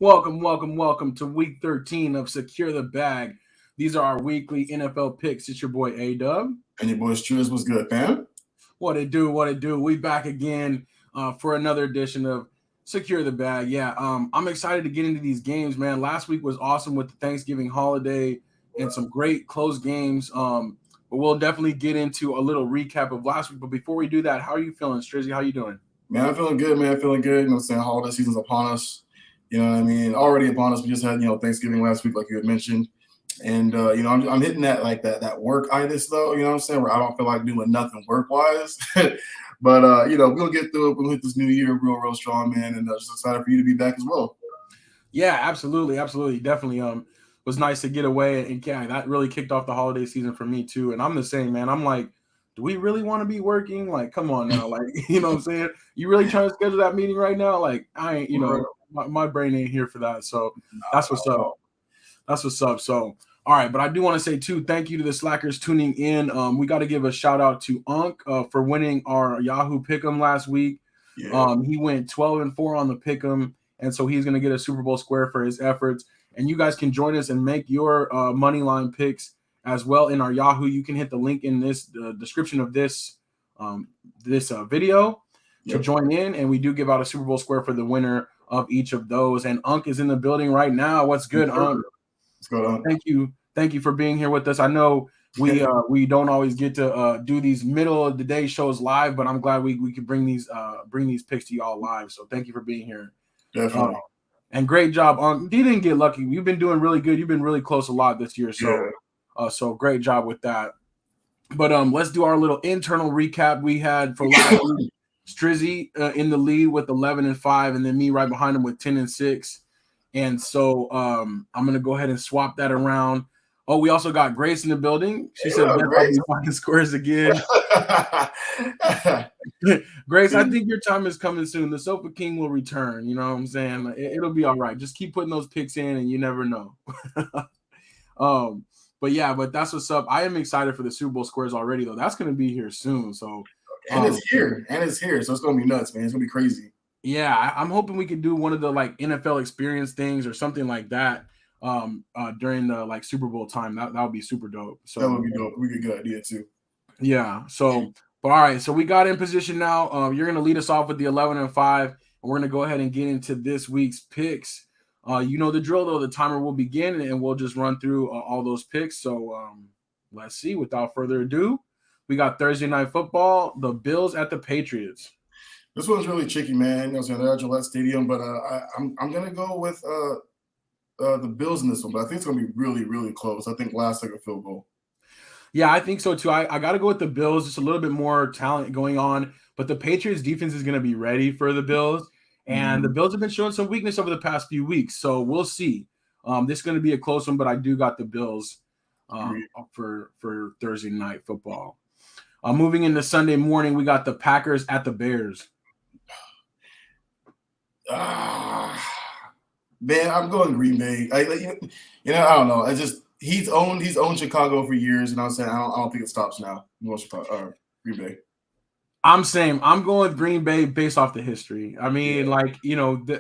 Welcome to week 13 of Secure the Bag. These are our weekly NFL picks. It's your boy A-Dub. And your boy Strizzy was good, fam. What it do? We back again for another edition of Secure the Bag. Yeah, I'm excited to get into these games, man. Last week was awesome with the Thanksgiving holiday and some great close games. But we'll definitely get into a little recap of last week. But before we do that, how are you feeling, Strizzy? How you doing? Man, I'm feeling good, man. Feeling good. You know what I'm saying? Holiday season's upon us. You know what I mean? Already upon us. We just had, Thanksgiving last week, like you had mentioned. And I'm hitting that work itis though, you know what I'm saying, where I don't feel like doing nothing work wise. But we'll get through it. We'll hit this new year real strong, man, and just excited for you to be back as well. Yeah, absolutely. Definitely was nice to get away, and yeah, that really kicked off the holiday season for me too. And I'm the same, man. I'm like, do we really want to be working? Like, come on now. Like, you know what I'm saying? You really trying to schedule that meeting right now? Like, I ain't, my brain ain't here for that. So that's what's up. That's what's up. So, all right, but I do want to say too, thank you to the slackers tuning in. We got to give a shout out to Unk for winning our Yahoo Pick'em last week. Yeah. He went 12-4 on the Pick'em, and so he's going to get a Super Bowl square for his efforts. And you guys can join us and make your moneyline picks as well in our Yahoo. You can hit the link in this description of this video to join in, and we do give out a Super Bowl square for the winner of each of those. And Unk is in the building right now. What's good, Unk? What's going on? Thank you for being here with us. I know we don't always get to do these middle of the day shows live, but I'm glad we could bring these picks to y'all live. So thank you for being here. Definitely. And great job. You didn't get lucky. You've been doing really good. You've been really close a lot this year. So so great job with that. But let's do our little internal recap we had for last week. Strizzy in the lead with 11-5, and then me right behind him with 10-6. And so I'm gonna go ahead and swap that around. Oh, we also got Grace in the building. She said, "I'll be finding squares again." Grace, I think your time is coming soon. The Sofa King will return. You know what I'm saying? It'll be all right. Just keep putting those picks in, and you never know. But that's what's up. I am excited for the Super Bowl squares already, though. That's gonna be here soon. So it's here, so it's gonna be nuts, man. It's gonna be crazy. Yeah, I'm hoping we can do one of the like NFL experience things or something like that during the like Super Bowl time. That would be super dope. So that would be dope. We get a good idea too. Yeah. So, but all right. So we got in position now. You're gonna lead us off with the 11-5, and we're gonna go ahead and get into this week's picks. You know the drill, though. The timer will begin, and we'll just run through all those picks. So let's see. Without further ado, we got Thursday Night Football. The Bills at the Patriots. This one's really tricky, man. They're at Gillette Stadium, but I'm gonna go with the Bills in this one. But I think it's gonna be really close. I think last second field goal. Yeah, I think so too. I got to go with the Bills. Just a little bit more talent going on, but the Patriots defense is going to be ready for the Bills, and the Bills have been showing some weakness over the past few weeks. So we'll see. This is going to be a close one, but I do got the Bills for Thursday Night Football. Moving into Sunday morning, we got the Packers at the Bears. Man, I'm going Green Bay. I don't know. He's owned Chicago for years, and I'm saying I don't think it stops now. Green Bay. I'm saying I'm going with Green Bay based off the history. I mean,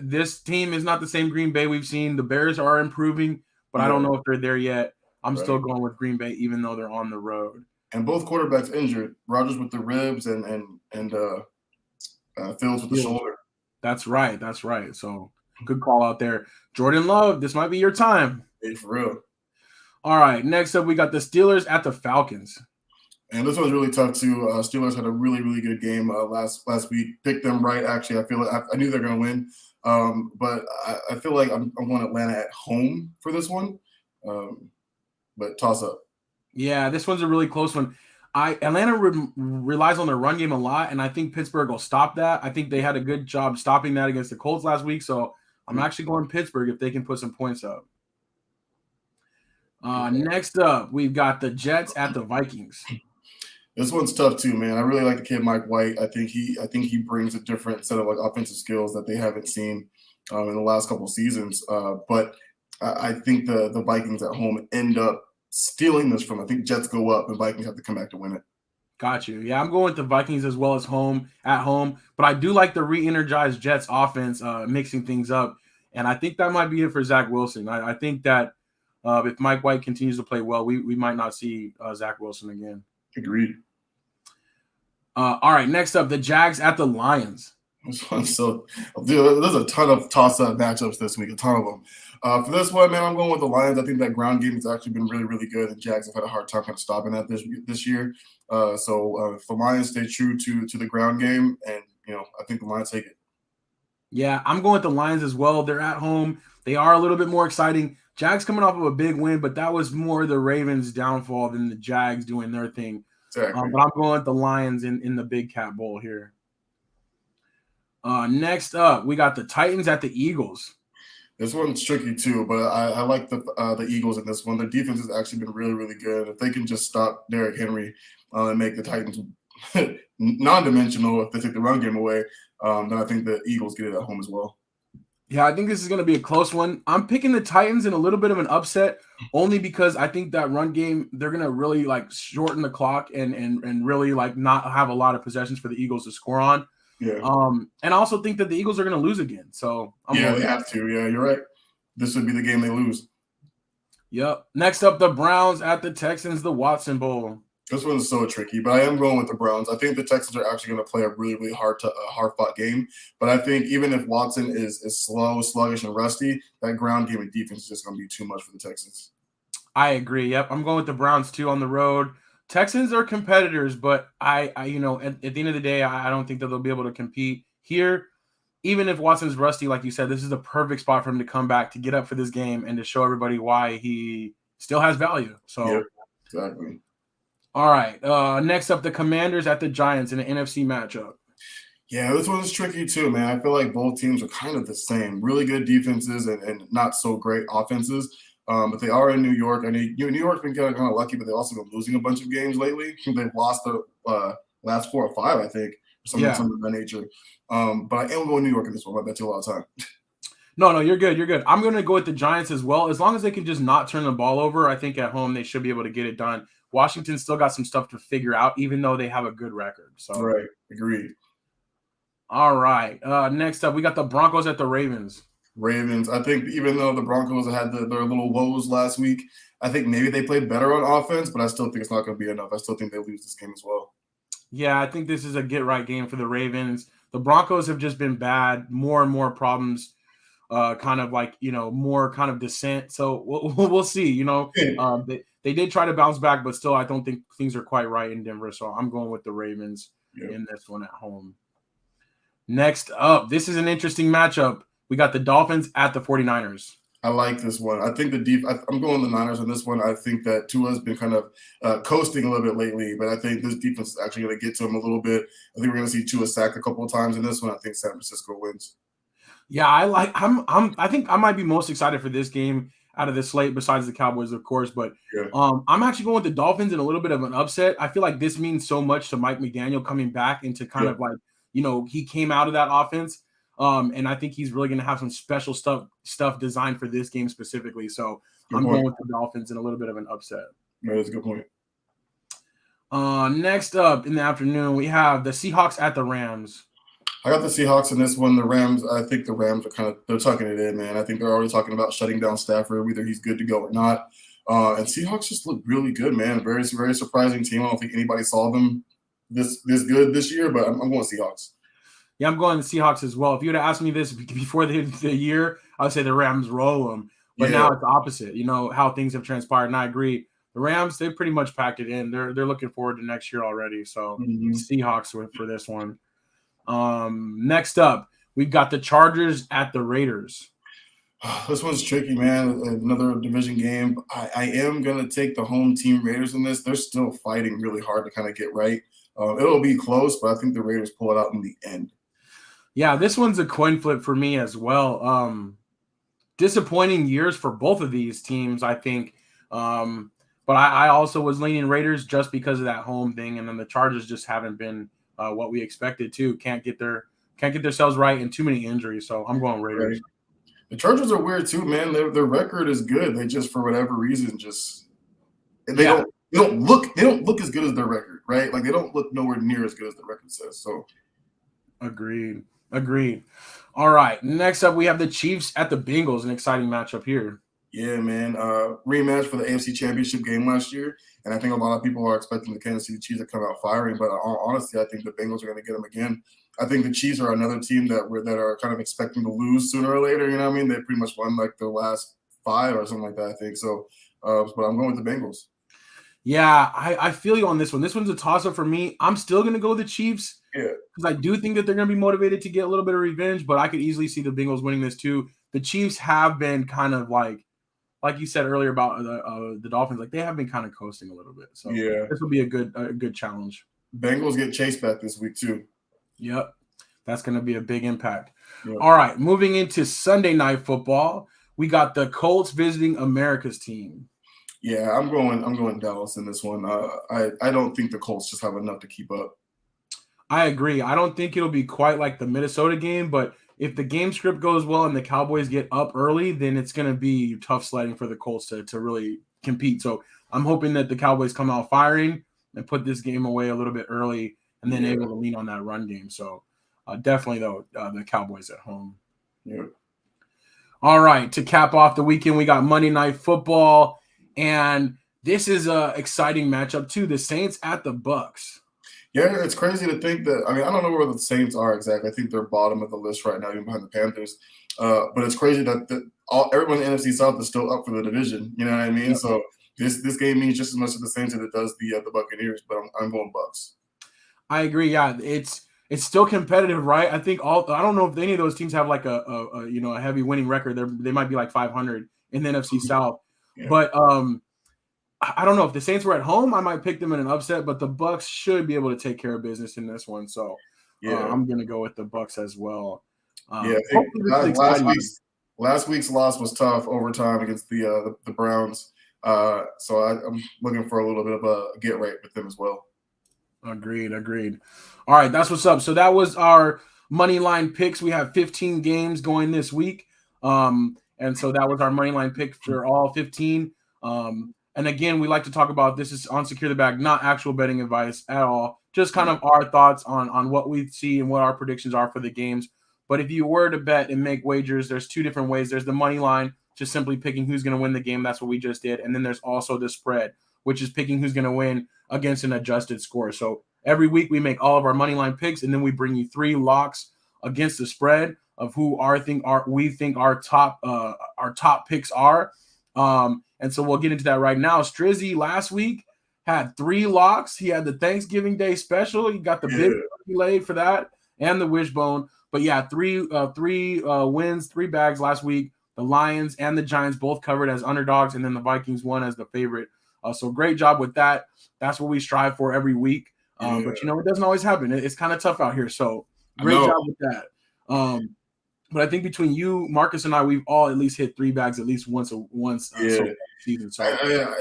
this team is not the same Green Bay we've seen. The Bears are improving, but I don't know if they're there yet. I'm still going with Green Bay, even though they're on the road. And both quarterbacks injured. Rodgers with the ribs and Fields with the shoulder. That's right. So good call out there. Jordan Love, this might be your time. Hey, for real. All right. Next up, we got the Steelers at the Falcons. And this one's really tough too. Steelers had a really good game last week. Picked them right. Actually, I feel like I knew they're going to win. But I feel like I'm going Atlanta at home for this one. But toss up. Yeah, this one's a really close one. Atlanta relies on their run game a lot, and I think Pittsburgh will stop that. I think they had a good job stopping that against the Colts last week, so I'm actually going Pittsburgh if they can put some points up. Next up, we've got the Jets at the Vikings. This one's tough too, man. I really like the kid Mike White. I think he brings a different set of like offensive skills that they haven't seen in the last couple of seasons. But I think the Vikings at home end up stealing this from. I think Jets go up and Vikings have to come back to win it. Got you. Yeah, I'm going with the Vikings as well as at home. But I do like the re-energized Jets offense, mixing things up. And I think that might be it for Zach Wilson. I think that if Mike White continues to play well, we might not see Zach Wilson again. Agreed. All right, next up, the Jags at the Lions. So, dude, there's a ton of toss-up matchups this week, a ton of them. For this one, man, I'm going with the Lions. I think that ground game has actually been really, really good. The Jags have had a hard time kind of stopping that this year. So if the Lions stay true to the ground game, and I think the Lions take it. Yeah, I'm going with the Lions as well. They're at home. They are a little bit more exciting. Jags coming off of a big win, but that was more the Ravens' downfall than the Jags doing their thing. Exactly. But I'm going with the Lions in the Big Cat Bowl here. Next up, we got the Titans at the Eagles. This one's tricky too, but I like the Eagles in this one. Their defense has actually been really, really good. If they can just stop Derrick Henry and make the Titans non-dimensional, if they take the run game away, then I think the Eagles get it at home as well. Yeah, I think this is going to be a close one. I'm picking the Titans in a little bit of an upset, only because I think that run game, they're going to really like shorten the clock and really like not have a lot of possessions for the Eagles to score on. Yeah. And I also think that the Eagles are going to lose again. So they have to. Yeah, you're right. This would be the game they lose. Yep. Next up, the Browns at the Texans, the Watson Bowl. This one's so tricky, but I am going with the Browns. I think the Texans are actually going to play a really, really hard-fought game. But I think even if Watson is slow, sluggish, and rusty, that ground game and defense is just going to be too much for the Texans. I agree. Yep, I'm going with the Browns too on the road. Texans are competitors, but I at the end of the day, I don't think that they'll be able to compete here. Even if Watson's rusty, like you said, this is the perfect spot for him to come back, to get up for this game, and to show everybody why he still has value. So, yeah, exactly. All right. Next up, the Commanders at the Giants in an NFC matchup. Yeah, this one's tricky too, man. I feel like both teams are kind of the same. Really good defenses and not so great offenses. But they are in New York. I mean, New York's been kind of lucky, but they've also been losing a bunch of games lately. They've lost the last 4 or 5, I think, or something of that nature. But I am going New York in this one. I bet you a lot of time. No, you're good. You're good. I'm going to go with the Giants as well. As long as they can just not turn the ball over, I think at home they should be able to get it done. Washington still got some stuff to figure out, even though they have a good record. So right, agreed. All right. Next up, we got the Broncos at the Ravens. Ravens. I think even though the Broncos had their little woes last week, I think maybe they played better on offense, but I still think it's not going to be enough. I still think they lose this game as well. Yeah, I think this is a get-right game for the Ravens. The Broncos have just been bad, more and more problems, kind of like, more kind of descent. So we'll see, They did try to bounce back, but still I don't think things are quite right in Denver. So I'm going with the Ravens in this one at home. Next up, this is an interesting matchup. We got the Dolphins at the 49ers. I like this one. I think I'm going the Niners on this one. I think that Tua's been kind of coasting a little bit lately, but I think this defense is actually going to get to him a little bit. I think we're going to see Tua sacked a couple of times in this one. I think San Francisco wins. Yeah, I think I might be most excited for this game out of the slate, besides the Cowboys, of course. But I'm actually going with the Dolphins in a little bit of an upset. I feel like this means so much to Mike McDaniel coming back into kind of like, he came out of that offense. And I think he's really going to have some special stuff designed for this game specifically. So I'm going with the Dolphins in a little bit of an upset. Yeah, that's a good point. Next up in the afternoon, we have the Seahawks at the Rams. I got the Seahawks in this one. The Rams, I think the Rams are they're tucking it in, man. I think they're already talking about shutting down Stafford, whether he's good to go or not. And Seahawks just look really good, man. Very, very surprising team. I don't think anybody saw them this good this year, but I'm going Seahawks. Yeah, I'm going the Seahawks as well. If you would have asked me this before the year, I would say the Rams roll them. But now it's the opposite, how things have transpired. And I agree. The Rams, they pretty much packed it in. They're looking forward to next year already. So Seahawks for this one. Next up, we've got the Chargers at the Raiders. This one's tricky, man. Another division game. I am going to take the home team Raiders in this. They're still fighting really hard to kind of get right. It'll be close, but I think the Raiders pull it out in the end. Yeah, this one's a coin flip for me as well. Disappointing years for both of these teams, I think. But I also was leaning Raiders just because of that home thing, and then the Chargers just haven't been what we expected to. Can't get themselves right, and too many injuries. So I'm going Raiders. Right. The Chargers are weird too, man. Their record is good. They just, for whatever reason, they don't look as good as their record, right? Like they don't look nowhere near as good as the record says. So Agreed. Agreed. All right. Next up, we have the Chiefs at the Bengals. An exciting matchup here. Yeah, man. Rematch for the AFC Championship game last year, and I think a lot of people are expecting the Kansas City Chiefs to come out firing. But honestly, I think the Bengals are going to get them again. I think the Chiefs are another team that are kind of expecting to lose sooner or later. You know what I mean? They pretty much won like their last five or something like that. I think so. But I'm going with the Bengals. Yeah, I feel you on this one. This one's a toss up for me. I'm still going to go with the Chiefs Yeah. because I do think that they're going to be motivated to get a little bit of revenge, but I could easily see the Bengals winning this too. The Chiefs have been kind of like you said earlier about the Dolphins, like they have been kind of coasting a little bit. So Yeah. this will be a good challenge. Bengals get Chase back this week too. Yep. That's going to be a big impact. Yep. All right, moving into Sunday Night Football, we got the Colts visiting America's team. Yeah, I'm going Dallas in this one. I don't think the Colts just have enough to keep up. I agree. I don't think it'll be quite like the Minnesota game, but if the game script goes well and the Cowboys get up early, then it's going to be tough sledding for the Colts to really compete. So I'm hoping that the Cowboys come out firing and put this game away a little bit early and then able to lean on that run game. So definitely, though, the Cowboys at home. Yeah. All right, to cap off the weekend, we got Monday Night Football, and this is an exciting matchup too. The Saints at the Bucks. Yeah, it's crazy to think that. I mean, I don't know where the Saints are exactly. I think they're bottom of the list right now, even behind the Panthers. But it's crazy that everyone in the NFC South is still up for the division. You know what I mean? Yep. So this game means just as much to the Saints as it does the Buccaneers. But I'm going Bucks. I agree. Yeah, it's still competitive, right? I think I don't know if any of those teams have like a heavy winning record. They might be like 500 in the NFC South, but I don't know if the Saints were at home, I might pick them in an upset, but the Bucks should be able to take care of business in this one. So I'm going to go with the Bucks as well. Last week's loss was tough overtime against the Browns. So I'm looking for a little bit of a get right with them as well. Agreed. All right, that's what's up. So that was our money line picks. We have 15 games going this week. And so that was our money line pick for all 15. And again, we like to talk about this is on Secure the Bag, not actual betting advice at all. Just kind of our thoughts on what we see and what our predictions are for the games. But if you were to bet and make wagers, there's two different ways. There's the money line, just simply picking who's going to win the game. That's what we just did. And then there's also the spread, which is picking who's going to win against an adjusted score. So every week we make all of our money line picks, and then we bring you 3 locks against the spread of who we think our top picks are. And so we'll get into that right now. Strizzy last week had 3 locks. He had the Thanksgiving Day special. He got the big laid for that and the wishbone. But yeah, three wins, 3 bags last week. The Lions and the Giants both covered as underdogs, and then the Vikings won as the favorite. So great job with that. That's what we strive for every week. But it doesn't always happen. It's kind of tough out here. So great job with that. But I think between you, Marcus, and I, we've all at least hit 3 bags at least once season. So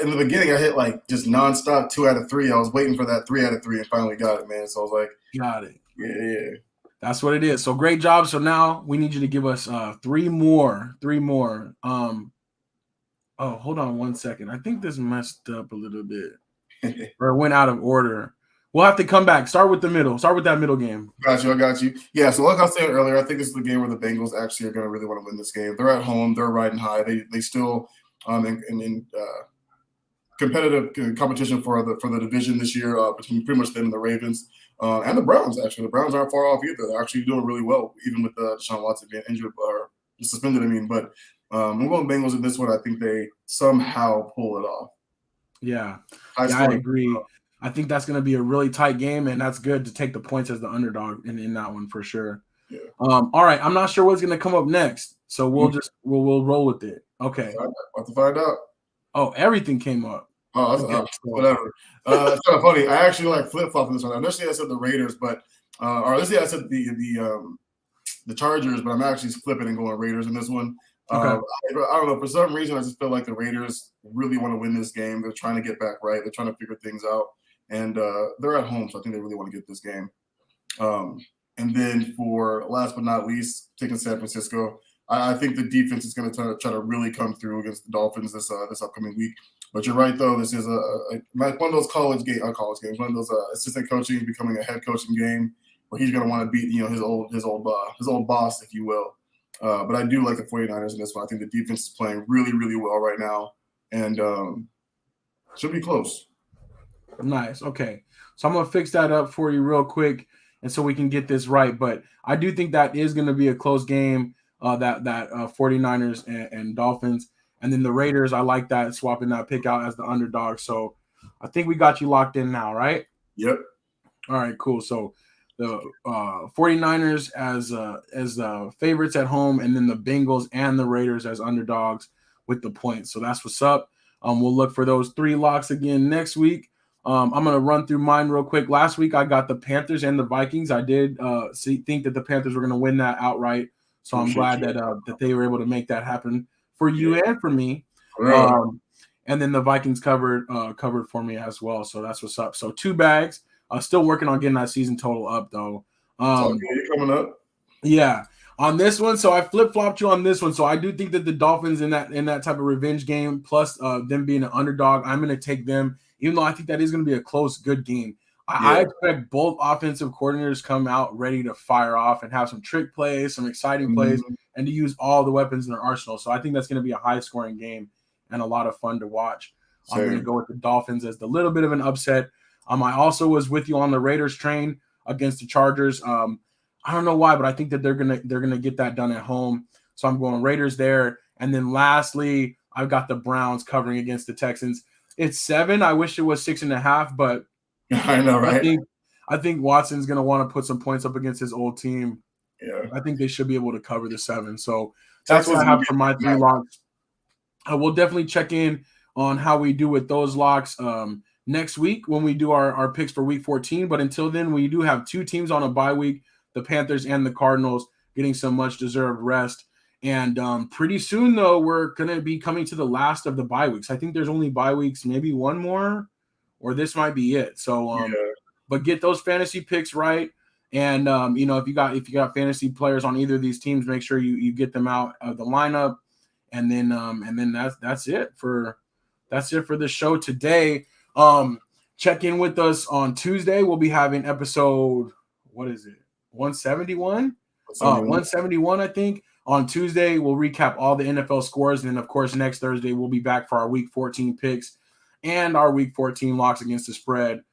in the beginning, I hit like just nonstop 2 out of 3. I was waiting for that 3 out of 3 and finally got it, man. So I was like, got it. Yeah. That's what it is. So great job. So now we need you to give us 3 more. Oh, hold on 1 second. I think this messed up a little bit or went out of order. We'll have to come back. Start with the middle. Start with that middle game. I got you. Yeah, so like I was saying earlier, I think this is the game where the Bengals actually are going to really want to win this game. They're at home. They're riding high. They still in competitive competition for the division this year between pretty much them and the Ravens and the Browns. Actually, the Browns aren't far off either. They're actually doing really well, even with Deshaun Watson being injured or suspended. But I'm going Bengals in this one. I think they somehow pull it off. Yeah, I agree. I think that's going to be a really tight game, and that's good to take the points as the underdog in that one for sure. Yeah. All right, I'm not sure what's going to come up next, so we'll roll with it. Okay. I'll have to find out. Oh, everything came up. Oh, okay. Whatever. It's kind of funny. I actually like flip-flop in this one. Initially, I said the Raiders, or initially I said the Chargers, but I'm actually flipping and going Raiders in this one. Okay. I don't know. For some reason, I just feel like the Raiders really want to win this game. They're trying to get back right. They're trying to figure things out. And they're at home, so I think they really want to get this game. And then for last but not least, taking San Francisco, I think the defense is going to try to really come through against the Dolphins this upcoming week. But you're right, though. This is like one of those college games, one of those assistant coaching becoming a head coaching game or he's going to want to beat his old boss, if you will. But I do like the 49ers in this one. I think the defense is playing really, really well right now, and should be close. Nice. Okay. So I'm going to fix that up for you real quick, and so we can get this right. But I do think that is going to be a close game, that 49ers and Dolphins. And then the Raiders, I like that, swapping that pick out as the underdog. So I think we got you locked in now, right? Yep. All right, cool. So the 49ers as favorites at home, and then the Bengals and the Raiders as underdogs with the points. So that's what's up. We'll look for those 3 locks again next week. I'm going to run through mine real quick. Last week, I got the Panthers and the Vikings. I did think that the Panthers were going to win that outright. So I'm glad that they were able to make that happen for you and for me. And then the Vikings covered for me as well. So that's what's up. So 2 bags. Still working on getting that season total up, though. Coming up. Yeah. On this one, so I flip-flopped you on this one. So I do think that the Dolphins in that type of revenge game, plus them being an underdog, I'm going to take them, even though I think that is going to be a close, good game. I expect both offensive coordinators come out ready to fire off and have some trick plays, some exciting plays, and to use all the weapons in their arsenal. So I think that's going to be a high-scoring game and a lot of fun to watch. Same. I'm going to go with the Dolphins as the little bit of an upset. I also was with you on the Raiders train against the Chargers. I don't know why, but I think that they're gonna get that done at home. So I'm going Raiders there. And then lastly, I've got the Browns covering against the Texans. It's 7. I wish it was 6.5, but I know, right? I think Watson's gonna want to put some points up against his old team. Yeah. I think they should be able to cover the 7. So that's what I have for my 3 locks. We'll definitely check in on how we do with those locks next week when we do our picks for week 14. But until then, we do have 2 teams on a bye week, the Panthers and the Cardinals, getting some much-deserved rest. And pretty soon, though, we're going to be coming to the last of the bye weeks. I think there's only bye weeks, maybe one more, or this might be it. So, but get those fantasy picks right. And, if you got fantasy players on either of these teams, make sure you get them out of the lineup. And then that's it for the show today. Check in with us on Tuesday. We'll be having episode, what is it? 171? 171, I think. On Tuesday, we'll recap all the NFL scores. And then, of course, next Thursday, we'll be back for our Week 14 picks and our Week 14 locks against the spread.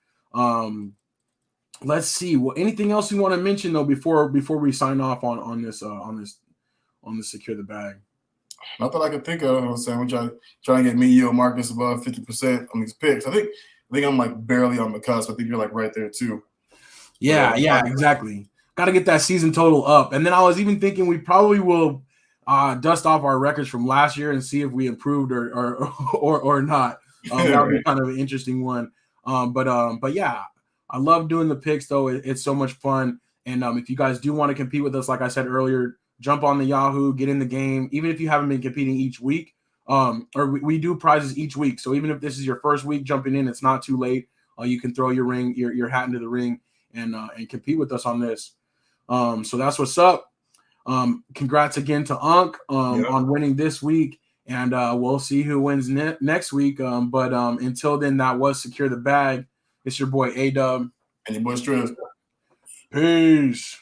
Let's see. Well, anything else you want to mention, though, before we sign off on this Secure the Bag? Not that I can think of. I'm saying we're trying to get me, you, Marcus above 50% on these picks. I think I'm like barely on the cusp. I think you're like right there too. Yeah, exactly. Got to get that season total up. And then I was even thinking we probably will dust off our records from last year and see if we improved or not. That would be kind of an interesting one. But yeah, I love doing the picks though. It's so much fun. And if you guys do want to compete with us, like I said earlier, jump on the Yahoo, get in the game. Even if you haven't been competing each week, or we do prizes each week. So even if this is your first week jumping in, it's not too late. You can throw your hat into the ring and compete with us on this. So that's what's up. Congrats again to Unc on winning this week, and we'll see who wins next week. But until then, that was Secure the Bag. It's your boy AW and your boy Strizzy. Peace.